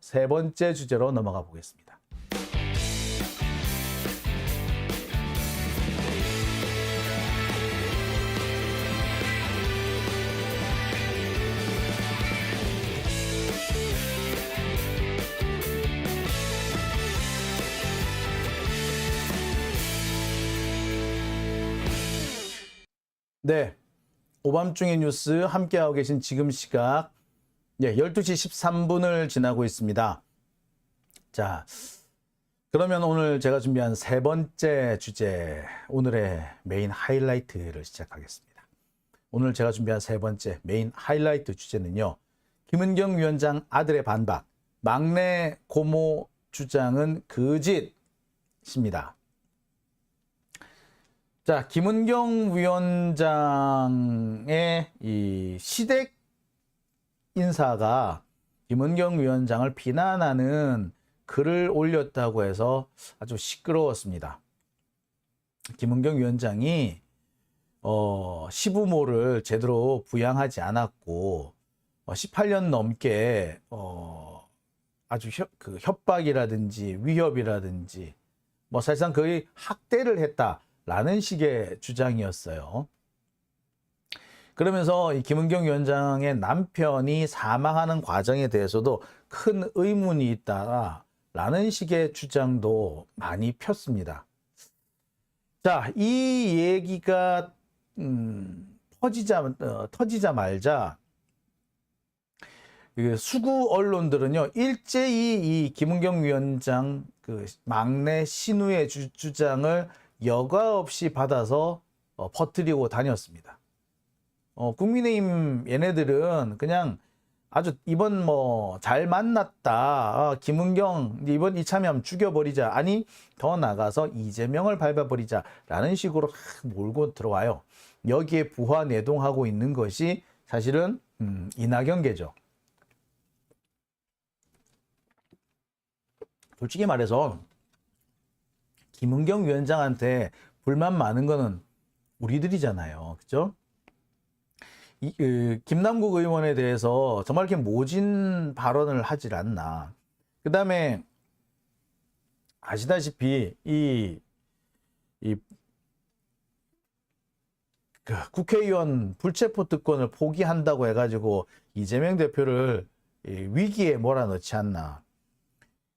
세 번째 주제로 넘어가 보겠습니다. 네, 오밤중의 뉴스 함께하고 계신 지금 시각 12시 13분을 지나고 있습니다. 자, 그러면 오늘 제가 준비한 세 번째 주제, 오늘의 메인 하이라이트를 시작하겠습니다. 오늘 제가 준비한 세 번째 메인 하이라이트 주제는요, 김은경 위원장 아들의 반박, 막내 고모 주장은 거짓입니다. 자, 김은경 위원장의 이 시댁 인사가 김은경 위원장을 비난하는 글을 올렸다고 해서 아주 시끄러웠습니다. 김은경 위원장이 시부모를 제대로 부양하지 않았고 18년 넘게 아주 협박이라든지 위협이라든지 뭐 사실상 거의 학대를 했다라는 식의 주장이었어요. 그러면서 이 김은경 위원장의 남편이 사망하는 과정에 대해서도 큰 의문이 있다라는 식의 주장도 많이 폈습니다. 자, 이 얘기가 터지자마자 수구 언론들은요, 일제히 이 김은경 위원장 그 막내 신우의 주장을 여과 없이 받아서 퍼뜨리고 다녔습니다. 국민의힘 얘네들은 그냥 아주 이번 뭐 잘 만났다, 김은경 이번 이참에 죽여버리자, 아니 더 나가서 이재명을 밟아버리자 라는 식으로 몰고 들어와요. 여기에 부화내동하고 있는 것이 사실은 이낙연계죠. 솔직히 말해서 김은경 위원장한테 불만 많은 거는 우리들이잖아요. 그죠? 김남국 의원에 대해서 정말 이렇게 모진 발언을 하질 않나. 그 다음에 아시다시피 그 국회의원 불체포 특권을 포기한다고 해가지고 이재명 대표를 위기에 몰아넣지 않나.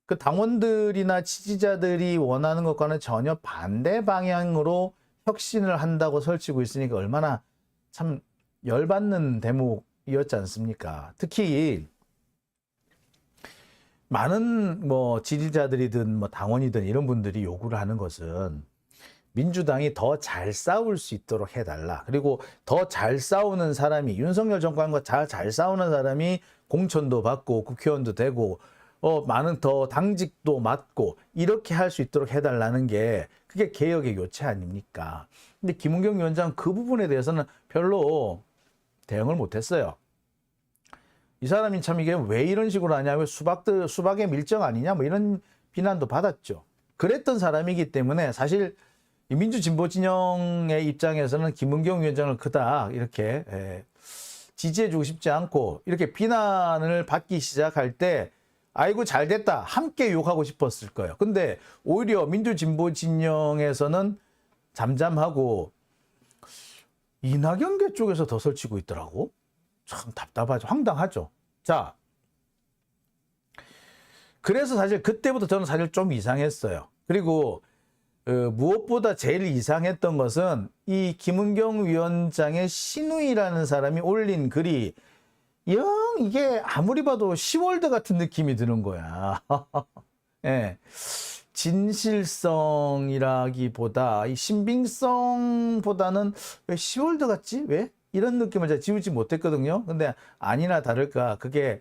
그 당원들이나 지지자들이 원하는 것과는 전혀 반대 방향으로 혁신을 한다고 설치고 있으니까 얼마나 참 열받는 대목이었지 않습니까? 특히 많은 뭐 지지자들이든 뭐 당원이든 이런 분들이 요구를 하는 것은 민주당이 더 잘 싸울 수 있도록 해달라. 그리고 더 잘 싸우는 사람이, 윤석열 정권과 잘 싸우는 사람이 공천도 받고 국회의원도 되고 많은 더 당직도 맡고 이렇게 할 수 있도록 해달라는 게 그게 개혁의 요체 아닙니까? 근데 김은경 위원장 그 부분에 대해서는 별로 대응을 못했어요. 이 사람이 참 이게 왜 이런 식으로 하냐면 수박의 밀정 아니냐 뭐 이런 비난도 받았죠. 그랬던 사람이기 때문에 사실 민주진보 진영의 입장에서는 김은경 위원장을 그닥 이렇게 지지해주고 싶지 않고 이렇게 비난을 받기 시작할 때 아이고 잘됐다 함께 욕하고 싶었을 거예요. 근데 오히려 민주진보 진영에서는 잠잠하고 이낙연계 쪽에서 더 설치고 있더라고. 참 답답하죠. 황당하죠. 자, 그래서 사실 그때부터 저는 사실 좀 이상했어요. 그리고 무엇보다 제일 이상했던 것은 이 김은경 위원장의 신우이라는 사람이 올린 글이 영 이게 아무리 봐도 시월드 같은 느낌이 드는 거야. 예. 진실성이라기보다 이 신빙성보다는 왜 시월드 같지? 왜? 이런 느낌을 제가 지우지 못했거든요. 근데 아니나 다를까 그게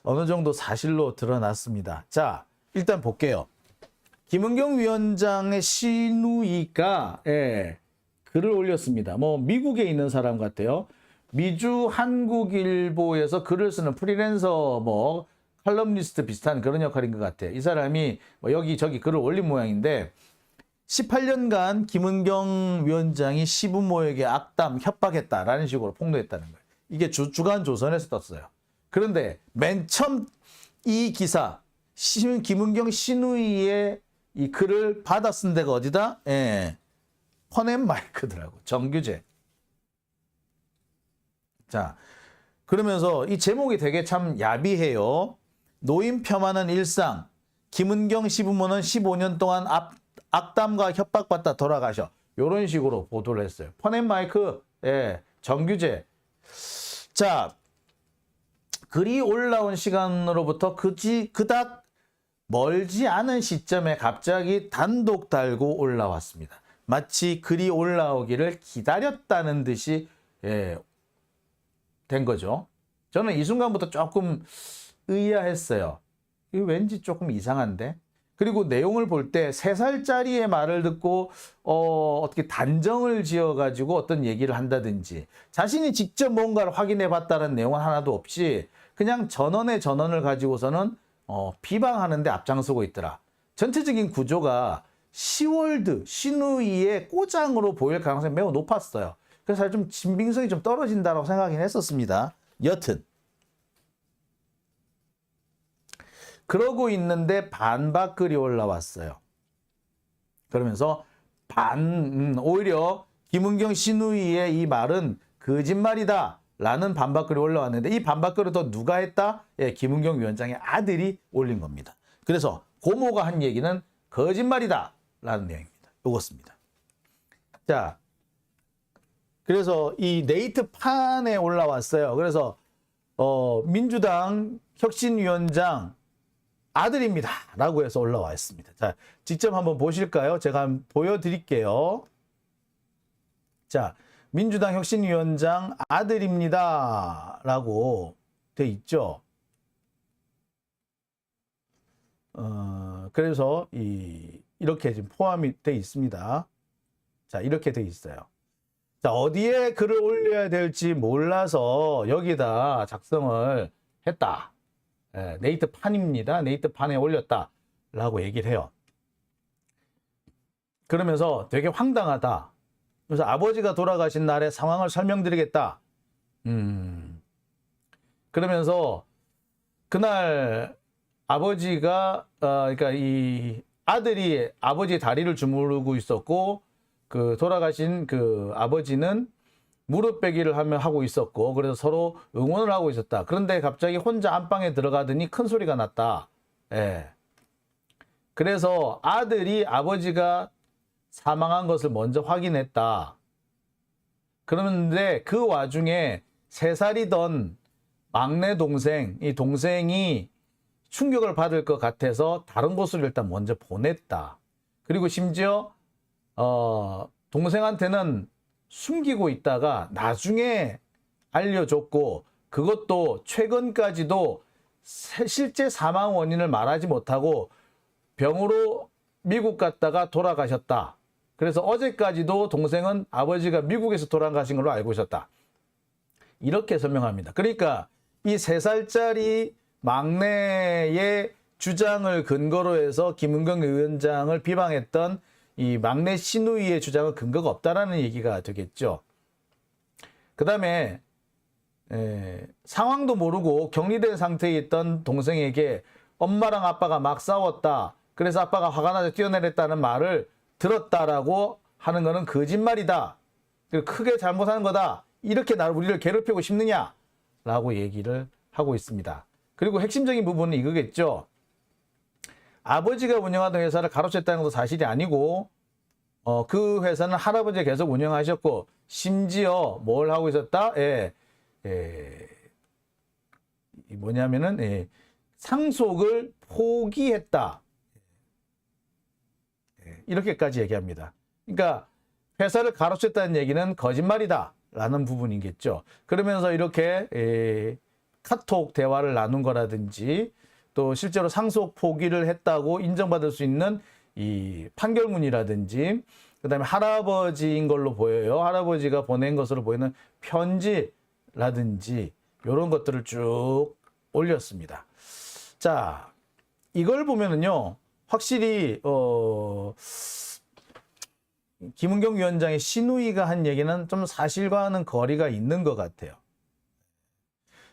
어느 정도 사실로 드러났습니다. 자, 일단 볼게요. 김은경 위원장의 시누이가 글을 올렸습니다. 뭐 미국에 있는 사람 같아요. 미주 한국일보에서 글을 쓰는 프리랜서 뭐 칼럼니스트 비슷한 그런 역할인 것 같아요. 이 사람이 뭐 여기저기 글을 올린 모양인데 18년간 김은경 위원장이 시부모에게 악담, 협박했다라는 식으로 폭로했다는 거예요. 이게 주간 조선에서 떴어요. 그런데 맨 처음 이 기사 김은경 신우이의 이 글을 받아 쓴 데가 어디다? 예. 펀앤마이크더라고. 정규제. 자, 그러면서 이 제목이 되게 참 야비해요. 노인 폄하는 일상. 김은경 시부모는 15년 동안 악담과 협박받다 돌아가셔. 이런 식으로 보도를 했어요. 펀앤마이크, 예, 정규제. 자, 글이 올라온 시간으로부터 그닥 멀지 않은 시점에 갑자기 단독 달고 올라왔습니다. 마치 글이 올라오기를 기다렸다는 듯이 된 거죠. 저는 이 순간부터 조금 의아했어요. 이거 왠지 조금 이상한데? 그리고 내용을 볼 때 3살짜리의 말을 듣고 어떻게 단정을 지어가지고 어떤 얘기를 한다든지 자신이 직접 뭔가를 확인해 봤다는 내용은 하나도 없이 그냥 전원을 가지고서는 비방하는데 앞장서고 있더라. 전체적인 구조가 시월드, 신우이의 꼬장으로 보일 가능성이 매우 높았어요. 그래서 사실 좀 진빙성이 좀 떨어진다고 생각하긴 했었습니다. 여튼 그러고 있는데 반박글이 올라왔어요. 그러면서 오히려 김은경 신우이의 이 말은 거짓말이다 라는 반박글이 올라왔는데 이 반박글을 또 누가 했다? 예, 김은경 위원장의 아들이 올린 겁니다. 그래서 고모가 한 얘기는 거짓말이다 라는 내용입니다. 이것입니다. 자, 그래서 이 네이트판에 올라왔어요. 그래서 민주당 혁신위원장 아들입니다 라고 해서 올라와 있습니다. 자, 직접 한번 보실까요? 제가 한번 보여드릴게요. 자, 민주당 혁신위원장 아들입니다 라고 돼 있죠. 그래서 이렇게 지금 포함이 돼 있습니다. 자, 이렇게 돼 있어요. 자, 어디에 글을 올려야 될지 몰라서 여기다 작성을 했다. 네이트판입니다. 네이트판에 올렸다 라고 얘기를 해요. 그러면서 되게 황당하다. 그래서 아버지가 돌아가신 날의 상황을 설명드리겠다. 그러면서 그날 아버지가 그러니까 이 아들이 아버지 다리를 주무르고 있었고 그 돌아가신 그 아버지는 무릎 베기를 하고 있었고 그래서 서로 응원을 하고 있었다. 그런데 갑자기 혼자 안방에 들어가더니 큰 소리가 났다. 예. 그래서 아들이 아버지가 사망한 것을 먼저 확인했다. 그런데 그 와중에 3살이던 막내 동생, 이 동생이 충격을 받을 것 같아서 다른 곳으로 일단 먼저 보냈다. 그리고 심지어 동생한테는 숨기고 있다가 나중에 알려줬고 그것도 최근까지도 실제 사망 원인을 말하지 못하고 병으로 미국 갔다가 돌아가셨다. 그래서 어제까지도 동생은 아버지가 미국에서 돌아가신 걸로 알고 있었다. 이렇게 설명합니다. 그러니까 이 3살짜리 막내의 주장을 근거로 해서 김은경 위원장을 비방했던 이 막내 신우이의 주장은 근거가 없다라는 얘기가 되겠죠. 그 다음에 상황도 모르고 격리된 상태에 있던 동생에게 엄마랑 아빠가 막 싸웠다. 그래서 아빠가 화가 나서 뛰어내렸다는 말을 들었다라고 하는 것은 거짓말이다. 크게 잘못하는 거다. 이렇게 우리를 괴롭히고 싶느냐? 라고 얘기를 하고 있습니다. 그리고 핵심적인 부분은 이거겠죠. 아버지가 운영하던 회사를 가로챘다는 것도 사실이 아니고 그 회사는 할아버지가 계속 운영하셨고 심지어 뭘 하고 있었다? 뭐냐면은 상속을 포기했다. 이렇게까지 얘기합니다. 그러니까 회사를 가로챘다는 얘기는 거짓말이다 라는 부분이겠죠. 그러면서 이렇게 카톡 대화를 나눈 거라든지 또 실제로 상속 포기를 했다고 인정받을 수 있는 이 판결문이라든지 그다음에 할아버지인 걸로 보여요. 할아버지가 보낸 것으로 보이는 편지라든지 이런 것들을 쭉 올렸습니다. 자, 이걸 보면은요. 확실히 김은경 위원장의 신우이가 한 얘기는 좀 사실과는 거리가 있는 것 같아요.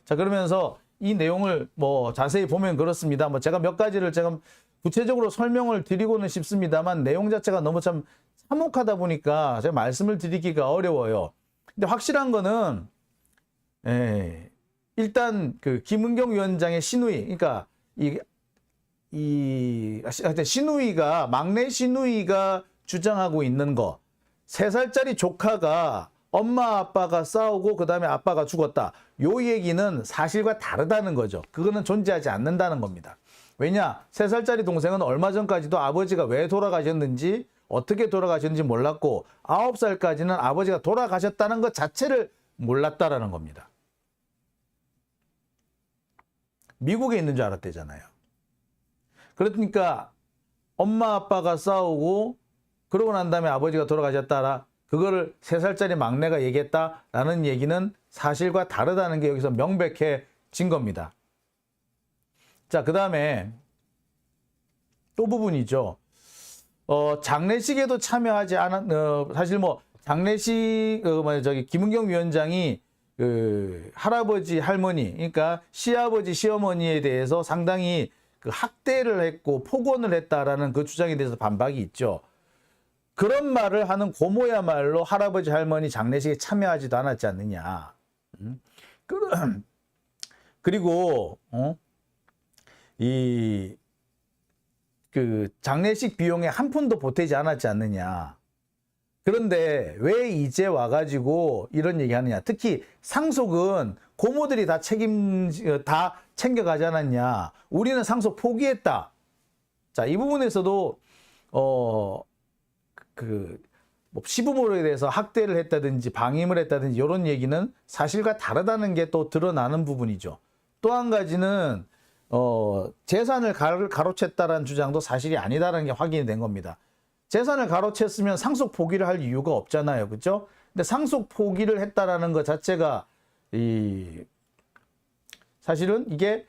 자, 그러면서 이 내용을 뭐 자세히 보면 그렇습니다. 뭐 제가 몇 가지를 제가 구체적으로 설명을 드리고는 싶습니다만 내용 자체가 너무 참 참혹하다 보니까 제가 말씀을 드리기가 어려워요. 근데 확실한 거는 일단 그 김은경 위원장의 시누이, 그러니까 시누이가, 막내 시누이가 주장하고 있는 거, 3살짜리 조카가 엄마 아빠가 싸우고 그다음에 아빠가 죽었다. 요 얘기는 사실과 다르다는 거죠. 그거는 존재하지 않는다는 겁니다. 왜냐? 3살짜리 동생은 얼마 전까지도 아버지가 왜 돌아가셨는지, 어떻게 돌아가셨는지 몰랐고 9살까지는 아버지가 돌아가셨다는 것 자체를 몰랐다라는 겁니다. 미국에 있는 줄 알았대잖아요. 그러니까 엄마 아빠가 싸우고 그러고 난 다음에 아버지가 돌아가셨다라, 그거를 3살짜리 막내가 얘기했다라는 얘기는 사실과 다르다는 게 여기서 명백해진 겁니다. 자, 그 다음에 또 부분이죠. 장례식에도 참여하지 않은, 사실 뭐 장례식, 김은경 위원장이 그 할아버지 할머니, 그러니까 시아버지 시어머니에 대해서 상당히 그 학대를 했고 폭언을 했다라는 그 주장에 대해서 반박이 있죠. 그런 말을 하는 고모야말로 할아버지 할머니 장례식에 참여하지도 않았지 않느냐. 그리고 그 장례식 비용에 한 푼도 보태지 않았지 않느냐. 그런데 왜 이제 와가지고 이런 얘기하느냐. 특히 상속은 고모들이 다 챙겨가지 않았냐. 우리는 상속 포기했다. 자, 이 부분에서도 뭐 시부모에 대해서 학대를 했다든지 방임을 했다든지 이런 얘기는 사실과 다르다는 게 또 드러나는 부분이죠. 또 한 가지는 재산을 가로챘다라는 주장도 사실이 아니다라는 게 확인이 된 겁니다. 재산을 가로챘으면 상속 포기를 할 이유가 없잖아요. 그렇죠? 근데 상속 포기를 했다라는 것 자체가 사실은 이게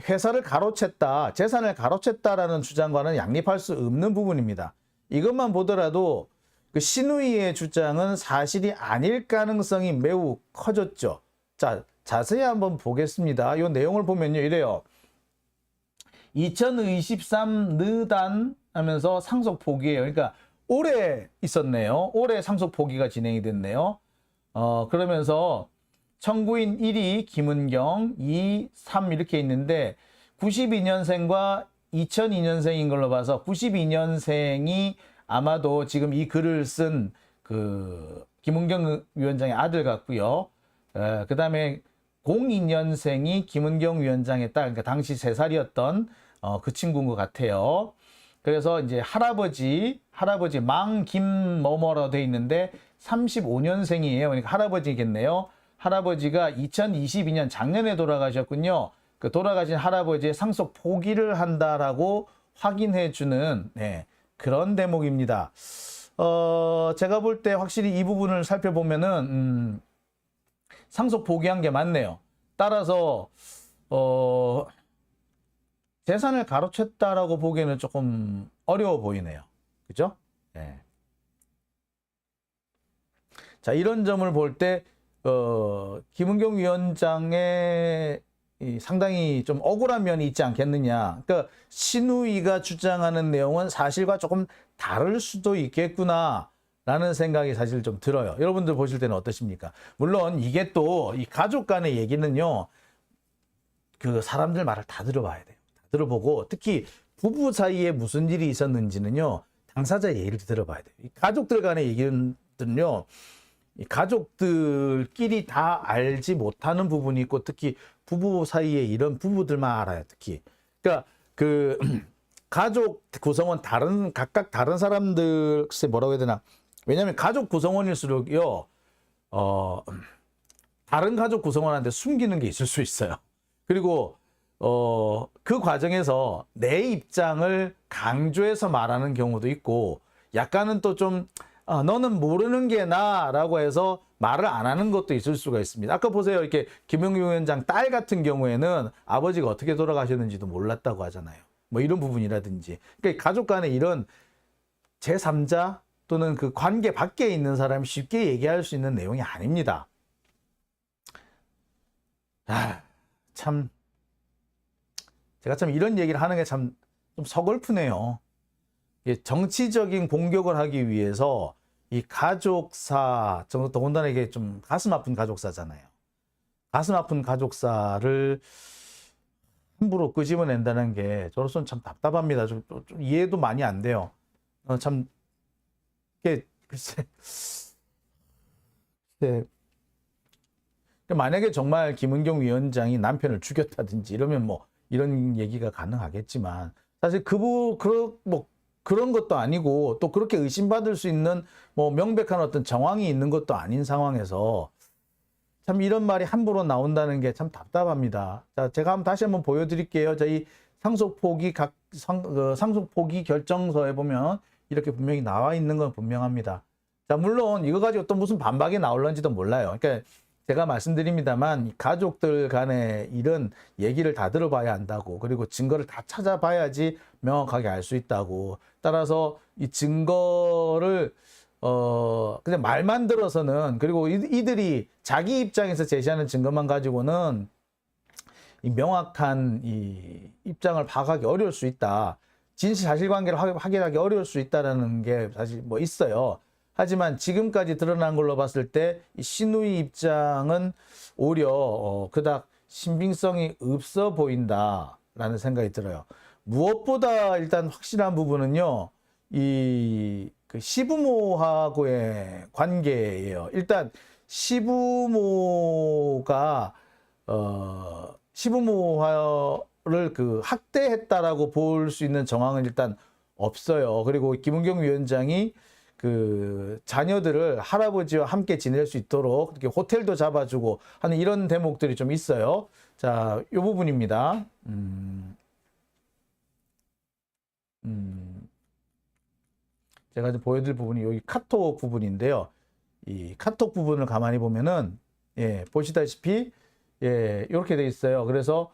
회사를 가로챘다, 재산을 가로챘다라는 주장과는 양립할 수 없는 부분입니다. 이것만 보더라도 그 시누이의 주장은 사실이 아닐 가능성이 매우 커졌죠. 자, 자세히 한번 보겠습니다. 이 내용을 보면요, 이래요. 2023 느단 하면서 상속 포기예요. 그러니까 올해 있었네요. 올해 상속 포기가 진행이 됐네요. 그러면서 청구인 1위 김은경, 2, 3 이렇게 있는데 92년생과 2002년생인 걸로 봐서 92년생이 아마도 지금 이 글을 쓴 그 김은경 위원장의 아들 같고요. 그 다음에 02년생이 김은경 위원장의 딸, 그러니까 당시 3살이었던 그 친구인 것 같아요. 그래서 이제 할아버지 망 김뭐뭐로 돼 있는데 35년생이에요. 그러니까 할아버지겠네요. 할아버지가 2022년 작년에 돌아가셨군요. 그 돌아가신 할아버지의 상속 포기를 한다라고 확인해주는 그런 대목입니다. 제가 볼 때 확실히 이 부분을 살펴보면은 상속 포기한 게 맞네요. 따라서 재산을 가로챘다라고 보기에는 조금 어려워 보이네요. 그죠? 네. 자, 이런 점을 볼 때 김은경 위원장의 상당히 좀 억울한 면이 있지 않겠느냐. 그러니까 시누이가 주장하는 내용은 사실과 조금 다를 수도 있겠구나 라는 생각이 사실 좀 들어요. 여러분들 보실 때는 어떠십니까? 물론 이게 또 이 가족 간의 얘기는요, 그 사람들 말을 다 들어봐야 돼요. 다 들어보고 특히 부부 사이에 무슨 일이 있었는지는요, 당사자 얘기를 들어봐야 돼요. 이 가족들 간의 얘기는요, 이 가족들끼리 다 알지 못하는 부분이 있고, 특히 부부 사이에 이런 부부들만 알아요. 특히 그러니까 그 가족 구성원 각각 다른 사람들, 글쎄 뭐라고 해야 되나. 왜냐하면 가족 구성원일수록요, 다른 가족 구성원한테 숨기는 게 있을 수 있어요. 그리고 그 과정에서 내 입장을 강조해서 말하는 경우도 있고, 약간은 또 좀 너는 모르는 게 나라고 해서 말을 안 하는 것도 있을 수가 있습니다. 아까 보세요. 이렇게 김은경 위원장 딸 같은 경우에는 아버지가 어떻게 돌아가셨는지도 몰랐다고 하잖아요. 뭐 이런 부분이라든지. 그러니까 가족 간에 이런 제3자 또는 그 관계 밖에 있는 사람이 쉽게 얘기할 수 있는 내용이 아닙니다. 참 제가 참 이런 얘기를 하는 게 참 좀 서글프네요. 정치적인 공격을 하기 위해서 이 가족사, 더군다나 이게 좀 가슴 아픈 가족사잖아요. 가슴 아픈 가족사를 함부로 끄집어낸다는 게 저로서는 참 답답합니다. 좀 이해도 많이 안 돼요. 참 이게 글쎄 만약에 정말 김은경 위원장이 남편을 죽였다든지 이러면 뭐 이런 얘기가 가능하겠지만 사실 그런 것도 아니고 또 그렇게 의심받을 수 있는 뭐 명백한 어떤 정황이 있는 것도 아닌 상황에서 참 이런 말이 함부로 나온다는 게 참 답답합니다. 자, 제가 다시 한번 보여드릴게요. 저희 상속포기 결정서에 보면 이렇게 분명히 나와 있는 건 분명합니다. 자, 물론 이거 가지고 또 무슨 반박이 나올런지도 몰라요. 그러니까 제가 말씀드립니다만 가족들 간의 이런 얘기를 다 들어봐야 한다고, 그리고 증거를 다 찾아봐야지 명확하게 알 수 있다고. 따라서 이 증거를 그냥 말만 들어서는, 그리고 이들이 자기 입장에서 제시하는 증거만 가지고는 이 명확한 이 입장을 파악하기 어려울 수 있다. 진실 사실관계를 확인하기 어려울 수 있다라는 게 사실 뭐 있어요. 하지만 지금까지 드러난 걸로 봤을 때 이 신우이 입장은 오히려 그닥 신빙성이 없어 보인다라는 생각이 들어요. 무엇보다 일단 확실한 부분은요, 그 시부모하고의 관계예요. 일단 시부모가 시부모를 그 학대했다라고 볼 수 있는 정황은 일단 없어요. 그리고 김은경 위원장이 그 자녀들을 할아버지와 함께 지낼 수 있도록 이렇게 호텔도 잡아주고 하는 이런 대목들이 좀 있어요. 자, 이 부분입니다. 제가 이제 보여드릴 부분이 여기 카톡 부분인데요. 이 카톡 부분을 가만히 보면은, 보시다시피, 이렇게 돼 있어요. 그래서,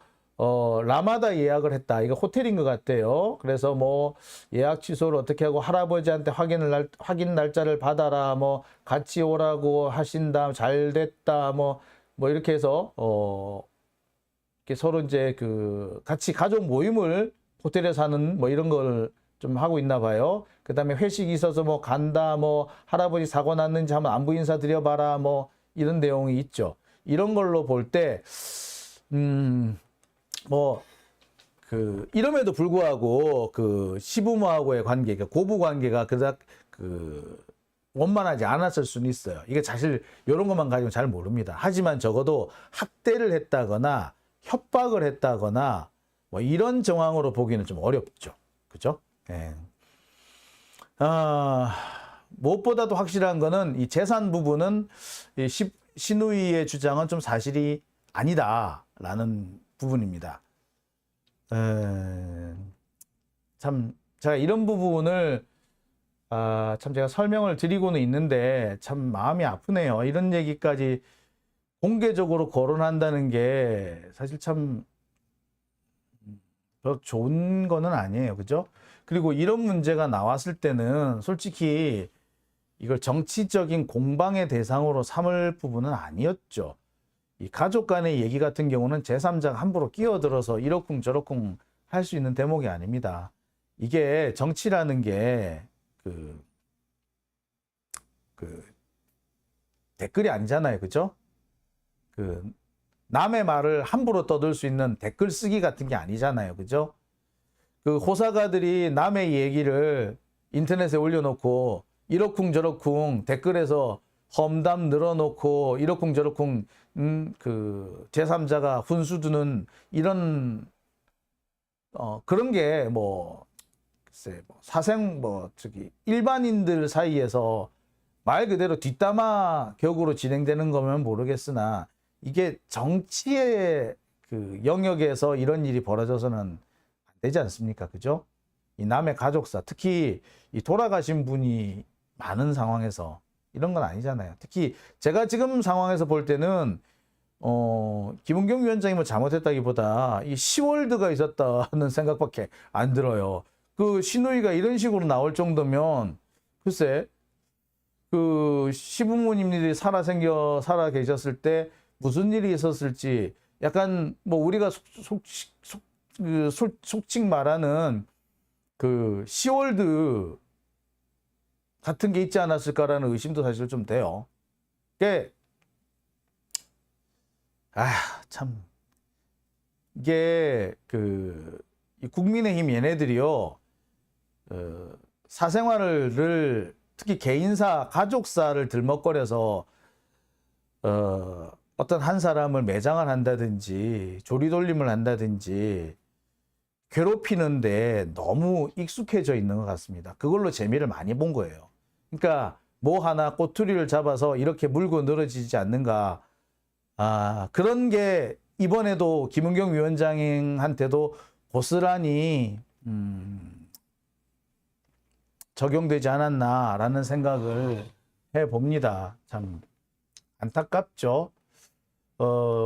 라마다 예약을 했다. 이거 호텔인 것 같아요. 그래서 뭐, 예약 취소를 어떻게 하고 할아버지한테 확인 날짜를 받아라. 뭐, 같이 오라고 하신다. 잘 됐다. 뭐 이렇게 해서, 이렇게 서로 이제 같이 가족 모임을 호텔에서 하는 뭐 이런 걸 좀 하고 있나 봐요. 그 다음에 회식이 있어서 뭐 간다, 뭐 할아버지 사고 났는지 한번 안부 인사 드려봐라, 뭐 이런 내용이 있죠. 이런 걸로 볼 때, 이럼에도 불구하고 시부모하고의 관계, 고부 관계가 그닥 원만하지 않았을 수는 있어요. 이게 사실 이런 것만 가지고 잘 모릅니다. 하지만 적어도 학대를 했다거나 협박을 했다거나 뭐 이런 정황으로 보기는 좀 어렵죠. 그죠? 네. 무엇보다도 확실한 거는 이 재산 부분은 신우이의 주장은 좀 사실이 아니다라는 부분입니다. 참 제가 이런 부분을 참 제가 설명을 드리고는 있는데 참 마음이 아프네요. 이런 얘기까지 공개적으로 거론한다는 게 사실 참 별로 좋은 거는 아니에요. 그죠? 그리고 이런 문제가 나왔을 때는 솔직히 이걸 정치적인 공방의 대상으로 삼을 부분은 아니었죠. 이 가족 간의 얘기 같은 경우는 제3자가 함부로 끼어들어서 이러쿵저러쿵 할 수 있는 대목이 아닙니다. 이게 정치라는 게 댓글이 아니잖아요. 그죠? 남의 말을 함부로 떠들 수 있는 댓글 쓰기 같은 게 아니잖아요. 그죠? 호사가들이 남의 얘기를 인터넷에 올려놓고 이러쿵저러쿵 댓글에서 험담 늘어놓고 이러쿵저러쿵 제3자가 훈수 두는 이런 그런 게 글쎄 일반인들 사이에서 말 그대로 뒷담화 격으로 진행되는 거면 모르겠으나 이게 정치의 영역에서 이런 일이 벌어져서는 안 되지 않습니까? 그죠? 이 남의 가족사, 특히 이 돌아가신 분이 많은 상황에서 이런 건 아니잖아요. 특히 제가 지금 상황에서 볼 때는 김은경 위원장이 뭐 잘못했다기보다 이 시월드가 있었다는 생각밖에 안 들어요. 신우이가 이런 식으로 나올 정도면 글쎄 시부모님들이 살아 계셨을 때 무슨 일이 있었을지 약간 뭐 우리가 속칭 말하는 그 시월드 같은 게 있지 않았을까라는 의심도 사실 좀 돼요. 이게 참 이게 이 국민의힘 얘네들이요, 사생활을 특히 개인사, 가족사를 들먹거려서 어떤 한 사람을 매장을 한다든지 조리돌림을 한다든지 괴롭히는데 너무 익숙해져 있는 것 같습니다. 그걸로 재미를 많이 본 거예요. 그러니까 뭐 하나 꼬투리를 잡아서 이렇게 물고 늘어지지 않는가. 그런 게 이번에도 김은경 위원장한테도 고스란히 적용되지 않았나라는 생각을 해봅니다. 참 안타깝죠.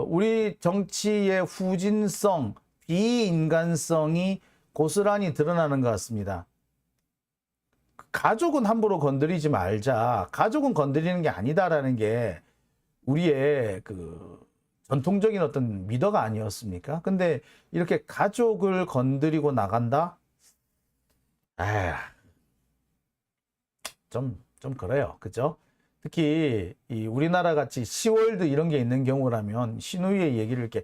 우리 정치의 후진성, 비인간성이 고스란히 드러나는 것 같습니다. 가족은 함부로 건드리지 말자. 가족은 건드리는 게 아니다라는 게 우리의 전통적인 어떤 미덕 아니었습니까? 근데 이렇게 가족을 건드리고 나간다? 좀 그래요. 그죠? 특히 이 우리나라 같이 시월드 이런 게 있는 경우라면 시누이의 얘기를 이렇게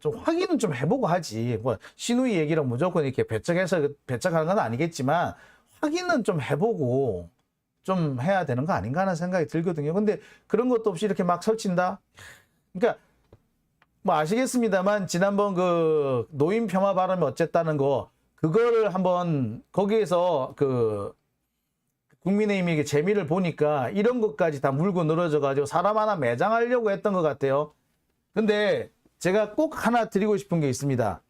좀 확인은 좀 해보고 하지. 뭐 시누이 얘기를 무조건 이렇게 배척하는 건 아니겠지만 확인은 좀 해보고 좀 해야 되는 거 아닌가 하는 생각이 들거든요. 근데 그런 것도 없이 이렇게 막 설친다? 그러니까 뭐 아시겠습니다만 지난번 그 노인 폄하 발언이 어쨌다는 거, 그거를 한번 거기에서 국민의힘에게 재미를 보니까 이런 것까지 다 물고 늘어져 가지고 사람 하나 매장하려고 했던 것 같아요. 근데 제가 꼭 하나 드리고 싶은 게 있습니다.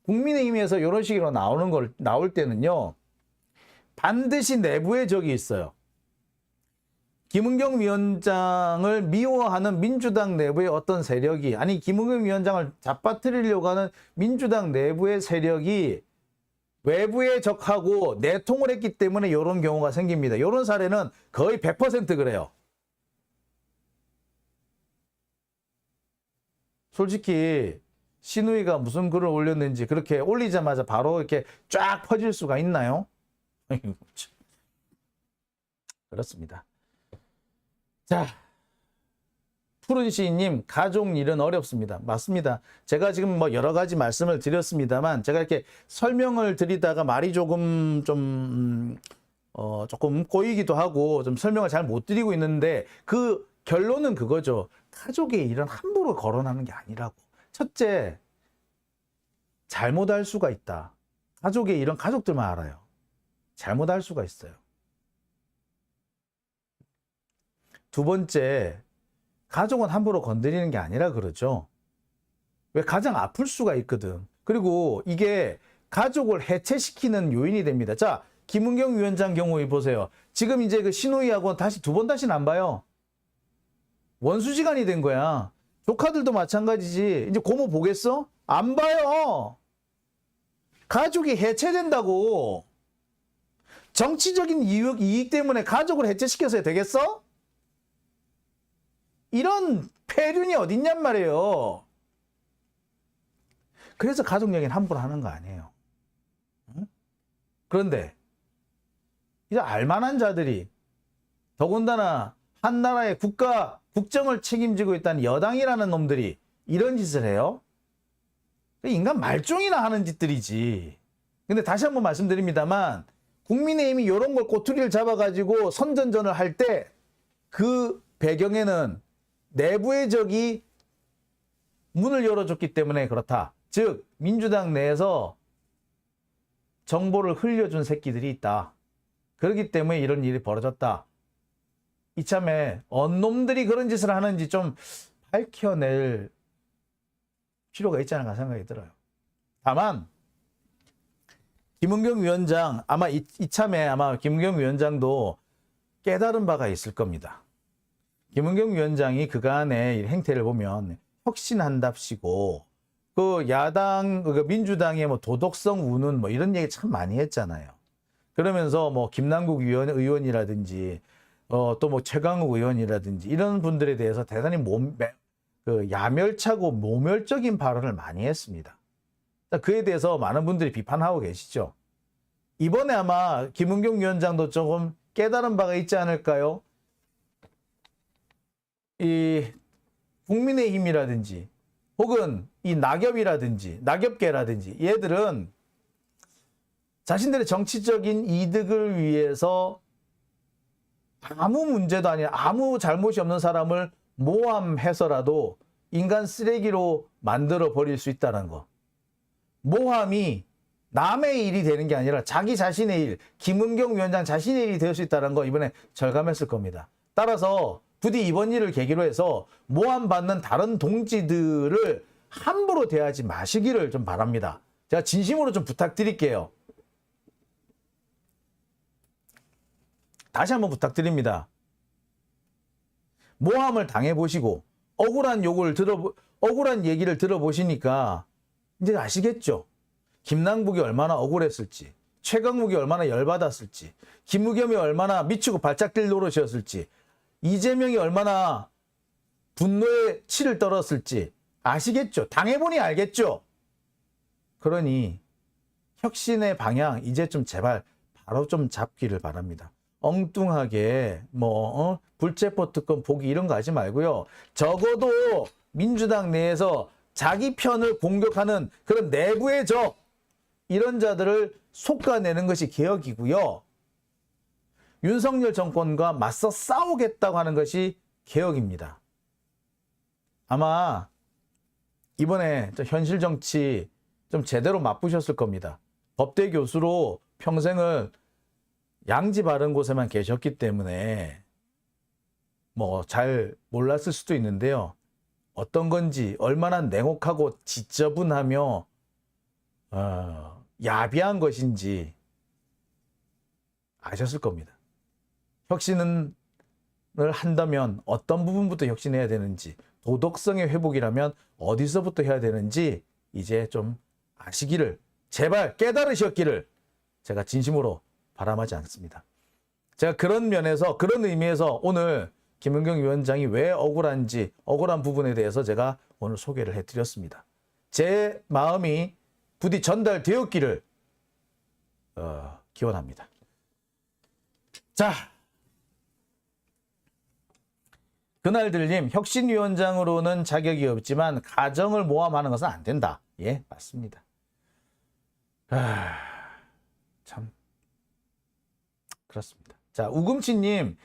국민의힘에서 이런 식으로 나올 때는요, 반드시 내부의 적이 있어요. 김은경 위원장을 미워하는 민주당 내부의 어떤 세력이, 아니 김은경 위원장을 잡아뜨리려고 하는 민주당 내부의 세력이 외부의 적하고 내통을 했기 때문에 이런 경우가 생깁니다. 이런 사례는 거의 100% 그래요. 솔직히 시누이가 무슨 글을 올렸는지 그렇게 올리자마자 바로 이렇게 쫙 퍼질 수가 있나요? 그렇습니다. 자, 푸른 시인님, 가족 일은 어렵습니다. 맞습니다. 제가 지금 뭐 여러 가지 말씀을 드렸습니다만 제가 이렇게 설명을 드리다가 말이 조금 조금 꼬이기도 하고 좀 설명을 잘 못 드리고 있는데 그 결론은 그거죠. 가족의 일은 함부로 거론하는 게 아니라고. 첫째, 잘못할 수가 있다. 가족의 일은 가족들만 알아요. 잘못할 수가 있어요. 두 번째, 가족은 함부로 건드리는 게 아니라 그러죠. 왜 가장 아플 수가 있거든. 그리고 이게 가족을 해체시키는 요인이 됩니다. 자, 김은경 위원장 경우에 보세요. 지금 이제 그 시누이하고는 두 번 다시는 안 봐요. 원수지간이 된 거야. 조카들도 마찬가지지. 이제 고모 보겠어? 안 봐요. 가족이 해체된다고. 정치적인 이익 때문에 가족을 해체시켜서 되겠어? 이런 폐륜이 어딨냔 말이에요. 그래서 가족 얘기는 함부로 하는 거 아니에요. 응? 그런데 이제 알만한 자들이, 더군다나 한 나라의 국정을 책임지고 있다는 여당이라는 놈들이 이런 짓을 해요? 인간 말종이나 하는 짓들이지. 근데 다시 한번 말씀드립니다만 국민의힘이 이런 걸 꼬투리를 잡아가지고 선전전을 할 때 그 배경에는 내부의 적이 문을 열어줬기 때문에 그렇다. 즉 민주당 내에서 정보를 흘려준 새끼들이 있다. 그렇기 때문에 이런 일이 벌어졌다. 이참에 언놈들이 그런 짓을 하는지 좀 밝혀낼 필요가 있지 않을까 생각이 들어요. 다만 김은경 위원장, 아마 이참에 아마 김은경 위원장도 깨달은 바가 있을 겁니다. 김은경 위원장이 그간의 행태를 보면 혁신한답시고 그 야당, 민주당의 뭐 도덕성 우는 뭐 이런 얘기 참 많이 했잖아요. 그러면서 뭐 김남국 의원이라든지 또 뭐 최강욱 의원이라든지 이런 분들에 대해서 대단히 그 야멸차고 모멸적인 발언을 많이 했습니다. 그에 대해서 많은 분들이 비판하고 계시죠. 이번에 아마 김은경 위원장도 조금 깨달은 바가 있지 않을까요? 이 국민의힘이라든지 혹은 이 낙엽이라든지 낙엽계라든지 얘들은 자신들의 정치적인 이득을 위해서 아무 문제도 아닌 아무 잘못이 없는 사람을 모함해서라도 인간 쓰레기로 만들어 버릴 수 있다는 거. 모함이 남의 일이 되는 게 아니라 자기 자신의 일, 김은경 위원장 자신의 일이 될 수 있다는 거 이번에 절감했을 겁니다. 따라서 부디 이번 일을 계기로 해서 모함받는 다른 동지들을 함부로 대하지 마시기를 좀 바랍니다. 제가 진심으로 좀 부탁드릴게요. 다시 한번 부탁드립니다. 모함을 당해보시고 억울한 얘기를 들어보시니까 이제 아시겠죠? 김남국이 얼마나 억울했을지, 최강욱이 얼마나 열받았을지, 김무겸이 얼마나 미치고 발작 뛸 노릇이었을지, 이재명이 얼마나 분노의 치를 떨었을지 아시겠죠? 당해보니 알겠죠? 그러니 혁신의 방향 이제 좀 제발 바로 좀 잡기를 바랍니다. 엉뚱하게 불체포 특권 포기 이런 거 하지 말고요. 적어도 민주당 내에서 자기 편을 공격하는 그런 내부의 적 이런 자들을 솎아내는 것이 개혁이고요. 윤석열 정권과 맞서 싸우겠다고 하는 것이 개혁입니다. 아마 이번에 현실 정치 좀 제대로 맛보셨을 겁니다. 법대 교수로 평생을 양지 바른 곳에만 계셨기 때문에 잘 몰랐을 수도 있는데요. 어떤 건지 얼마나 냉혹하고 지저분하며 야비한 것인지 아셨을 겁니다. 혁신을 한다면 어떤 부분부터 혁신해야 되는지, 도덕성의 회복이라면 어디서부터 해야 되는지 이제 좀 아시기를, 제발 깨달으셨기를 제가 진심으로 바람하지 않습니다. 제가 그런 면에서, 그런 의미에서 오늘 김은경 위원장이 왜 억울한지, 억울한 부분에 대해서 제가 오늘 소개를 해드렸습니다. 제 마음이 부디 전달되었기를 기원합니다. 자, 그날들님, 혁신위원장으로는 자격이 없지만 가정을 모함하는 것은 안 된다. 예, 맞습니다. 참 그렇습니다. 자, 우금치님,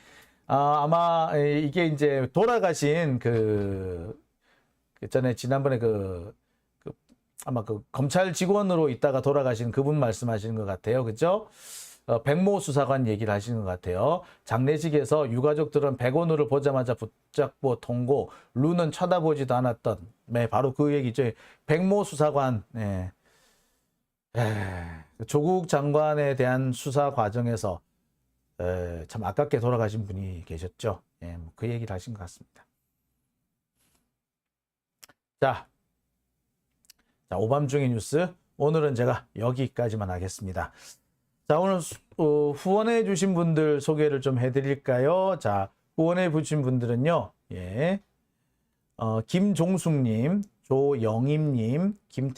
아마 이게 이제 돌아가신 전에 지난번에 아마 검찰 직원으로 있다가 돌아가신 그분 말씀하시는 것 같아요. 그죠? 백모 수사관 얘기를 하시는 것 같아요. 장례식에서 유가족들은 백오누를 보자마자 붙잡고 통고, 루는 쳐다보지도 않았던, 네, 바로 그 얘기죠. 백모 수사관, 네. 조국 장관에 대한 수사 과정에서 참 아깝게 돌아가신 분이 계셨죠. 예, 그 얘기를 하신 것 같습니다. 자, 오밤중의 뉴스 오늘은 제가 여기까지만 하겠습니다. 자, 오늘 후원해 주신 분들 소개를 좀 해드릴까요? 자, 후원해 주신 분들은요, 예, 김종숙님, 조영임님,